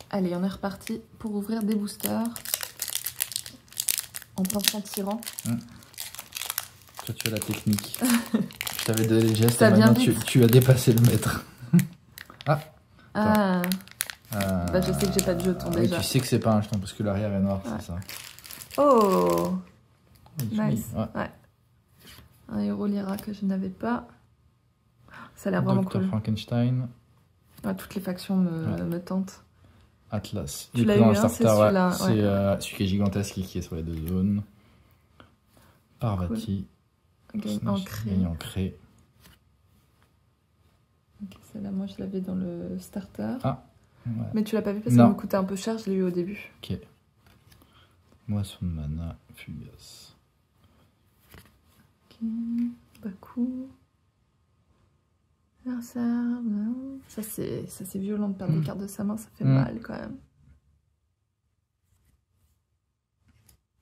Allez, on est reparti pour ouvrir des boosters. En pensant tirant. Toi, tu as la technique. Je t'avais donné le geste, ça et maintenant vient vite. tu as dépassé le mètre. Ah. Bah, je sais que j'ai pas de jeton oui, déjà. tu sais que c'est pas un jeton parce que l'arrière est noir, c'est ça. Oh, Oui, nice. ouais. Un héros Lyra que je n'avais pas. Ça a l'air vraiment Dr. cool. Frankenstein. Toutes les factions me tentent. Atlas. Tu l'as eu, hein, c'est celui-là. C'est celui qui est gigantesque et qui est sur les 2 zones. Parvati. Cool. Gagne ancré. Gagne ancré. Ok, celle-là, moi, je l'avais dans le starter. Ah. Ouais. Mais tu l'as pas vu parce qu'elle me coûtait un peu cher, je l'ai eu au début. Ok. Moisson de mana, fugace. Ok. Baku. Ça c'est violent de perdre des cartes de sa main, ça fait mal quand même.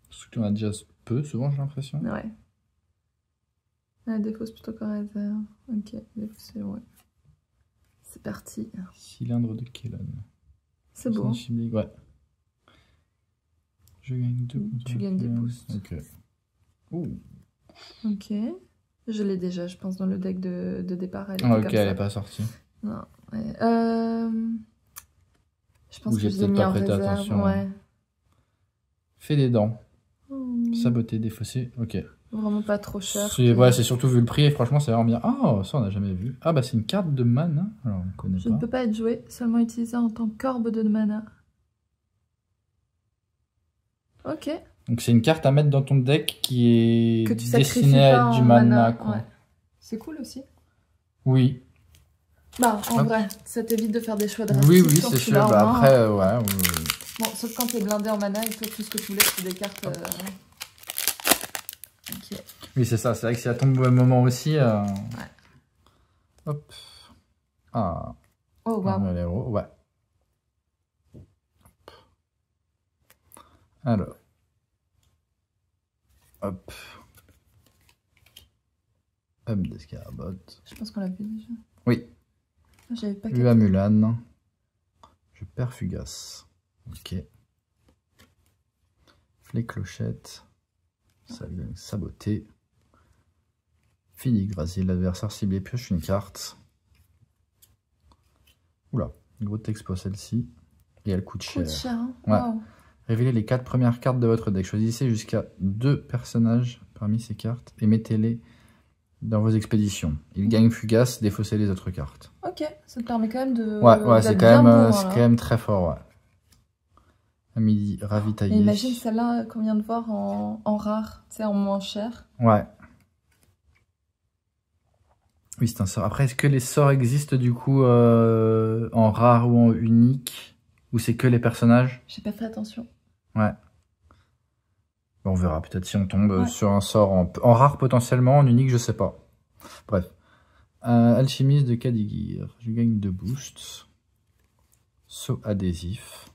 Parce que tu en as déjà peu, souvent, j'ai l'impression. Ouais. La défausse plutôt qu'en réserve. Ok, défausse, ouais. C'est parti. Cylindre de Kellon. C'est beau. Ouais. Je gagne 2. Tu gagnes des boosts. Ok. Ouh. Ok. Je l'ai déjà, je pense, dans le deck de départ. Elle ok, elle n'est pas sortie. Non. Ouais. Je pense que je l'ai mis en réserve. Attention. Ouais. Fais des dents. Saboter, défausser. Ok. Vraiment pas trop cher. Ouais, c'est surtout vu le prix et franchement, c'est vraiment bien. Oh, ça, on n'a jamais vu. Ah, bah, c'est une carte de mana. Alors, on connaît Je ne peux pas être joué, seulement utilisé en tant qu'orbe de mana. Ok. Donc, c'est une carte à mettre dans ton deck qui est que tu destinée à être du mana. Quoi. Ouais. C'est cool aussi. Oui. Bah, en vrai, ça t'évite de faire des choix drastiques. Oui, c'est sûr. Bah, après, ouais. Bon, sauf quand t'es blindé en mana et toi, tout ce que tu voulais, c'est des cartes. Ok. Oui, c'est ça. C'est vrai que c'est à ton moment aussi. Ouais. Hop. Ah. Oh, waouh. Ouais. Alors. Hop. Hop d'escarabotte. Je pense qu'on l'a vu déjà. Oui. J'avais pas Lua Mulan. Je perds fugace. Ok. Les clochettes. Saboter. Fini-grasier. L'adversaire ciblé pioche une carte. Oula. Gros expo celle-ci. Et elle coûte cher. Hein. Ouais. Wow. Révélez les 4 premières cartes de votre deck. Choisissez jusqu'à 2 personnages parmi ces cartes et mettez-les dans vos expéditions. Il gagne fugace, défaussez les autres cartes. Ok, ça te permet quand même de... Ouais, c'est quand même très fort, ouais. À midi, ravitailler. Et imagine celle-là qu'on vient de voir en rare, tu sais, en moins cher. Ouais. Oui, c'est un sort. Après, est-ce que les sorts existent du coup en rare ou en unique? Ou c'est que les personnages? J'ai pas fait attention. Ouais. Bon, on verra peut-être si on tombe sur un sort en rare potentiellement, en unique, je sais pas. Bref. Alchimiste de Kadigir. Je gagne 2 boosts. Saut adhésif.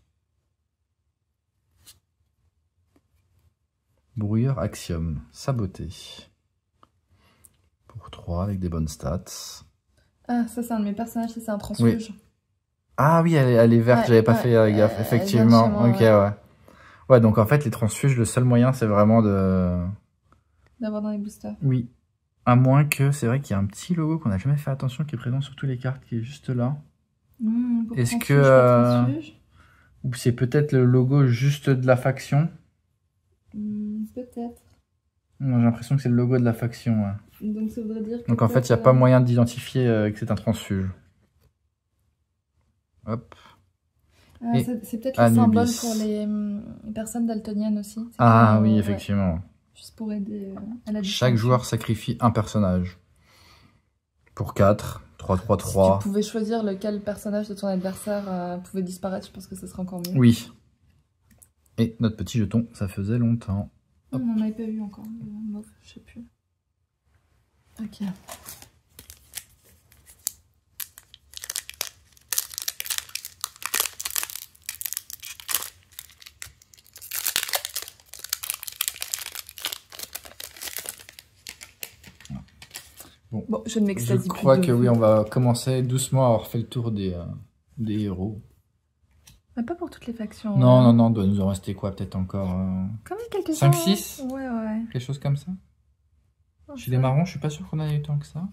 Brouilleur axiome. Saboté. Pour 3 avec des bonnes stats. Ah, ça c'est un de mes personnages, c'est un transfuge. Oui. Ah oui, elle est verte, j'avais pas fait gaffe, effectivement. Moi, ok, ouais. Ouais, donc en fait, les transfuges, le seul moyen, c'est vraiment d'avoir dans les boosters. Oui. À moins que, c'est vrai qu'il y a un petit logo qu'on n'a jamais fait attention, qui est présent sur toutes les cartes, qui est juste là. Est-ce que... Ou c'est peut-être le logo juste de la faction? Peut-être. J'ai l'impression que c'est le logo de la faction, ouais. Donc ça voudrait dire que... Donc en fait, il n'y a pas moyen d'identifier que c'est un transfuge. Hop. C'est peut-être le symbole pour les personnes daltoniennes aussi. Ah oui, effectivement. Ouais. Juste pour aider à la Chaque joueur sacrifie un personnage. Pour 4, 3-3-3. Si tu pouvais choisir lequel personnage de ton adversaire pouvait disparaître, je pense que ce serait encore mieux. Oui. Et notre petit jeton, ça faisait longtemps. On n'en avait pas eu encore, je sais plus. Ok. Bon, je ne m'extasie plus. Je crois que oui, on va commencer doucement à avoir fait le tour des héros. Mais pas pour toutes les factions. Non, non, non, doit nous en rester quoi? Peut-être encore Quand même quelques-uns. 5, 6? Ouais, ouais. Quelque chose comme ça. Oh, Chez les marrons, je suis pas sûr qu'on en ait eu tant que ça.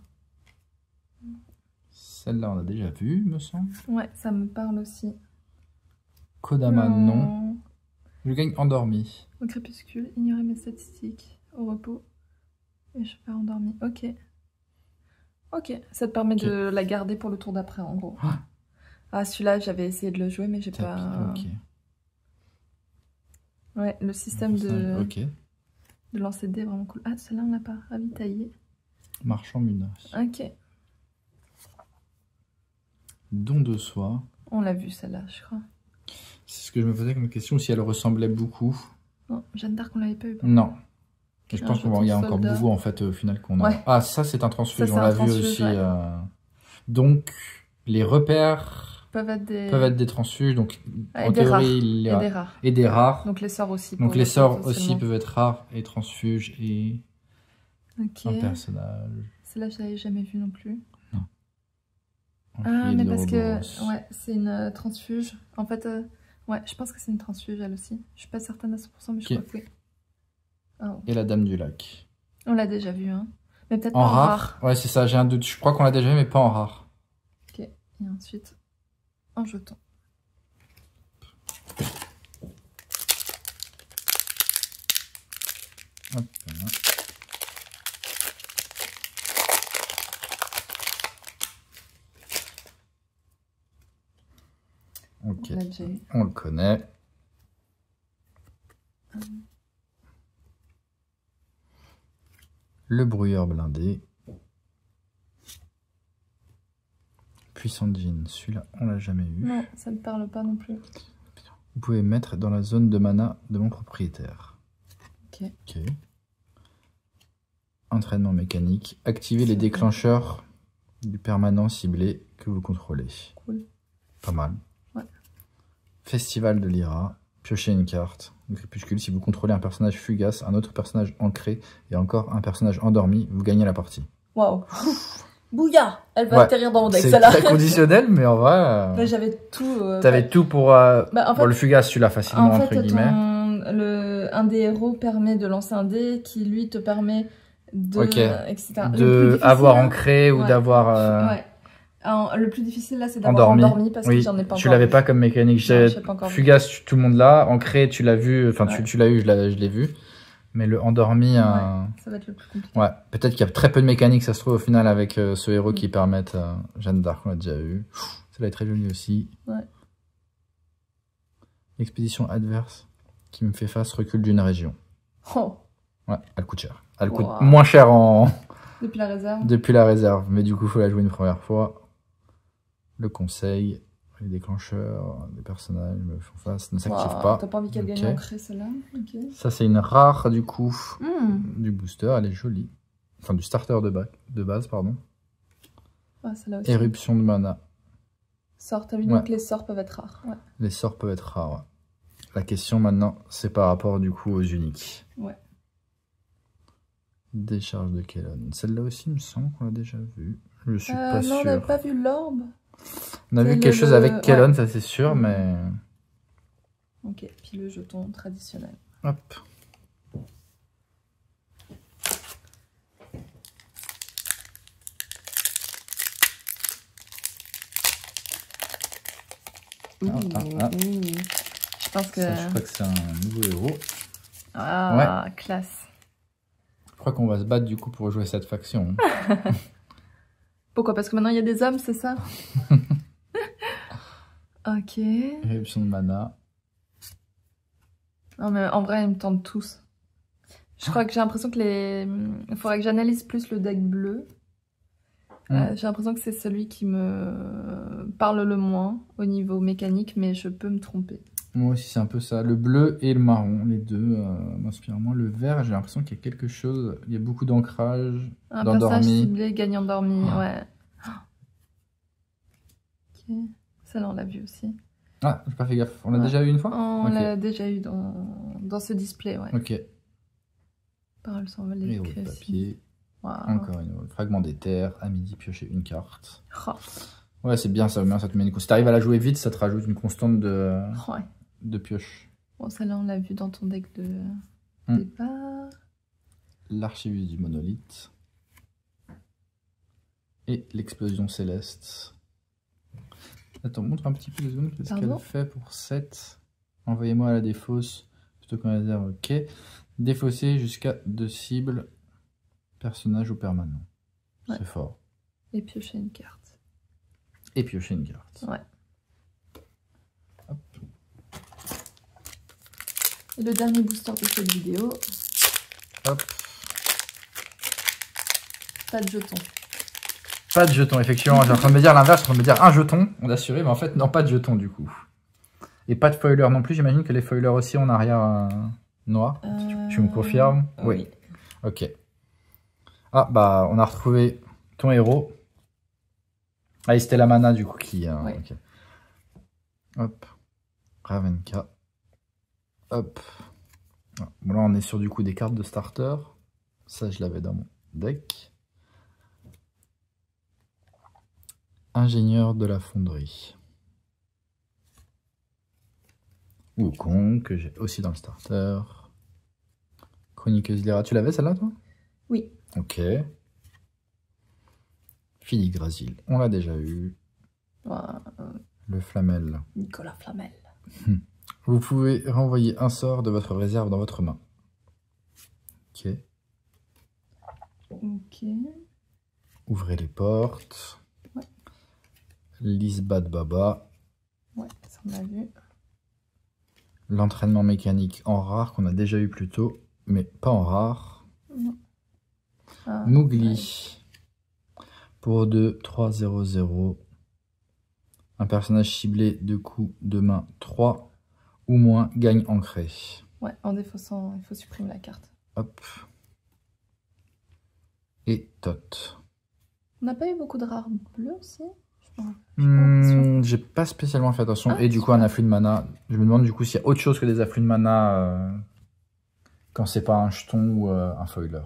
Celle-là, on a déjà vu, me semble. Ouais, ça me parle aussi. Kodama, non. Je gagne endormi. Au crépuscule, ignorer mes statistiques. Au repos. Et je pars endormi. Ok. Ok, ça te permet de la garder pour le tour d'après, en gros. Ah, celui-là, j'avais essayé de le jouer, mais j'ai pas... Ok. Ouais, le système de... Ok. De lancer de dés est vraiment cool. Ah, celle-là, on l'a pas ravitaillé. Marchand Munos. Ok. Don de soi. On l'a vu, celle-là, je crois. C'est ce que je me posais comme question, si elle ressemblait beaucoup. Non, Jeanne d'Arc, on l'avait pas eu. Non. Et je Un pense qu'il y a encore beaucoup, en fait, au final, qu'on a. Ouais. Ah, ça, c'est un transfuge, Ça, on c'est l'a un vu transfuge, aussi. ouais. Donc, les repères peuvent être des transfuges. Donc, et en des rares. théorie, Et des rares. Et des rares. Donc les sorts aussi. Donc, les sorts aussi peuvent être rares et transfuges et Ok. un personnage. Celle-là, je l'avais jamais vue non plus. Non. Ah, mais parce que ouais, c'est une transfuge. En fait, ouais, je pense que c'est une transfuge elle aussi. Je suis pas certaine à 100%, mais je crois que oui. Oh. Et la Dame du Lac. On l'a déjà vue, hein. Mais peut-être En pas en rare. rare. Ouais, c'est ça, j'ai un doute. Je crois qu'on l'a déjà vu, mais pas en rare. Ok. Et ensuite, en jeton. Hop, voilà. Ok, on le connaît. Le brouilleur blindé. Puissant jean, celui-là on l'a jamais eu. Non, ça ne parle pas non plus. Vous pouvez mettre dans la zone de mana de mon propriétaire. Ok. Ok. Entraînement mécanique. Activez les déclencheurs du permanent ciblé que vous contrôlez. Cool. Pas mal. Ouais. Festival de l'Ira. Piochez une carte. Le crépuscule, si vous contrôlez un personnage fugace, un autre personnage ancré et encore un personnage endormi, vous gagnez la partie. Waouh. Bouya, elle va atterrir dans mon deck, c'est celle-là. très conditionnel, mais en vrai... Bah, j'avais tout... T'avais tout pour... en fait, le fugace, tu l'as facilement, en fait, entre guillemets. Un des héros permet de lancer un dé qui, lui, te permet de... etc. De avoir ancré ou d'avoir... Ouais. Le plus difficile, là, c'est d'avoir endormi parce que j'en ai pas encore tu l'avais pas comme mécanique. Fugace, tout le monde l'a. Ancré, tu l'as vu. Enfin, tu l'as eu, je l'ai vu. Mais le endormi... ça va être le plus compliqué. Ouais, peut-être qu'il y a très peu de mécanique, ça se trouve, au final, avec ce héros qui permettent... Jeanne d'Arc, on l'a déjà eu. Ça va être très joli aussi. Ouais. Expédition adverse qui me fait face, recul d'une région. Oh. Ouais, elle coûte cher. Elle coûte moins cher en... Depuis la réserve. Depuis la réserve. Mais du coup, il faut la jouer une première fois. Le conseil... Les déclencheurs, les personnages me font face, ne s'activent pas. T'as pas envie qu'elle gagne ancré celle-là? Ça, c'est une rare du coup du booster. Elle est jolie. Enfin, du starter de base, pardon. Ah, celle-là aussi. Éruption de mana. Sort, t'as vu, donc les sorts peuvent être rares. Ouais. Les sorts peuvent être rares, ouais. La question maintenant, c'est par rapport du coup aux uniques. Ouais. Décharge de Kellon. Celle-là aussi, il me semble qu'on l'a déjà vue. Je suis pas sûr. Non, on n'a pas vu l'orbe. On a vu quelque chose avec Kellon, ça c'est sûr, mais... Ok, puis le jeton traditionnel. Hop. Je pense que... Ça, je crois que c'est un nouveau héros. Ah, classe. Je crois qu'on va se battre du coup pour jouer cette faction. Pourquoi? Parce que maintenant il y a des hommes, c'est ça? Ok. Éruption de mana. Non mais en vrai ils me tentent tous. Je crois que j'ai l'impression que il faudrait que j'analyse plus le deck bleu. J'ai l'impression que c'est celui qui me parle le moins au niveau mécanique, mais je peux me tromper. Moi aussi c'est un peu ça. Le bleu et le marron, les deux m'inspirent moins. Le vert, j'ai l'impression qu'il y a quelque chose. Il y a beaucoup d'ancrage, d'endormi. Un personnage ciblé, gagne endormi, ouais. Ok. Celle-là on l'a vu aussi. Ah, j'ai pas fait gaffe. On l'a déjà eu une fois? On l'a déjà eu dans ce display, ouais. Ok. Parole s'envole et au papier. Encore une autre. Fragment des terres. À midi, piocher une carte. Oh. Ouais, c'est bien ça, au moins ça te met une... Si t'arrives à la jouer vite, ça te rajoute une constante Ouais. de pioche. Bon, celle-là, on l'a vu dans ton deck de départ. L'archiviste du monolithe. Et l'explosion céleste. Attends, montre un petit peu 2 secondes. Qu'est-ce qu'elle fait pour 7? Envoyez-moi à la défausse plutôt qu'en réserve. Ok. Défausser jusqu'à 2 cibles, personnage ou permanent. Ouais. C'est fort. Et piocher une carte. Et piocher une carte. Ouais. Hop. Et le dernier booster de cette vidéo. Hop. Pas de jetons. Pas de jetons, effectivement. J'ai en train de me dire l'inverse, je suis en train de me dire un jeton, on a assuré, mais en fait, non, pas de jetons du coup. Et pas de foiler non plus, j'imagine que les foilers aussi en arrière noir. Tu me confirmes? Oui. Ok. Ah, bah, on a retrouvé ton héros. Ah, c'était la mana du coup qui... Ouais. Okay. Hop. Ravnica. Hop. Bon, là, on est sur du coup des cartes de starter. Ça, je l'avais dans mon deck. Ingénieur de la fonderie. Wukong, que j'ai aussi dans le starter. Chroniqueuse Lyra, tu l'avais celle-là toi? Oui. Ok. Philigrasil, on l'a déjà eu. Le Flamel. Nicolas Flamel. Vous pouvez renvoyer un sort de votre réserve dans votre main. Ok. Ok. Ouvrez les portes. Ouais. Lisbad Baba. Ouais, ça on l'a vu. L'entraînement mécanique en rare qu'on a déjà eu plus tôt, mais pas en rare. Non. Ah, Mowgli. Ouais. Pour 2, 3, 0, 0. Un personnage ciblé de coups de main 3 ou moins gagne ancré. Ouais, en défaussant, il faut supprimer la carte. Hop. Et Tot. On n'a pas eu beaucoup de rares bleus aussi? J'ai pas spécialement fait attention. Et du coup, un afflux de mana. Je me demande du coup s'il y a autre chose que des afflux de mana quand c'est pas un jeton ou un foiler.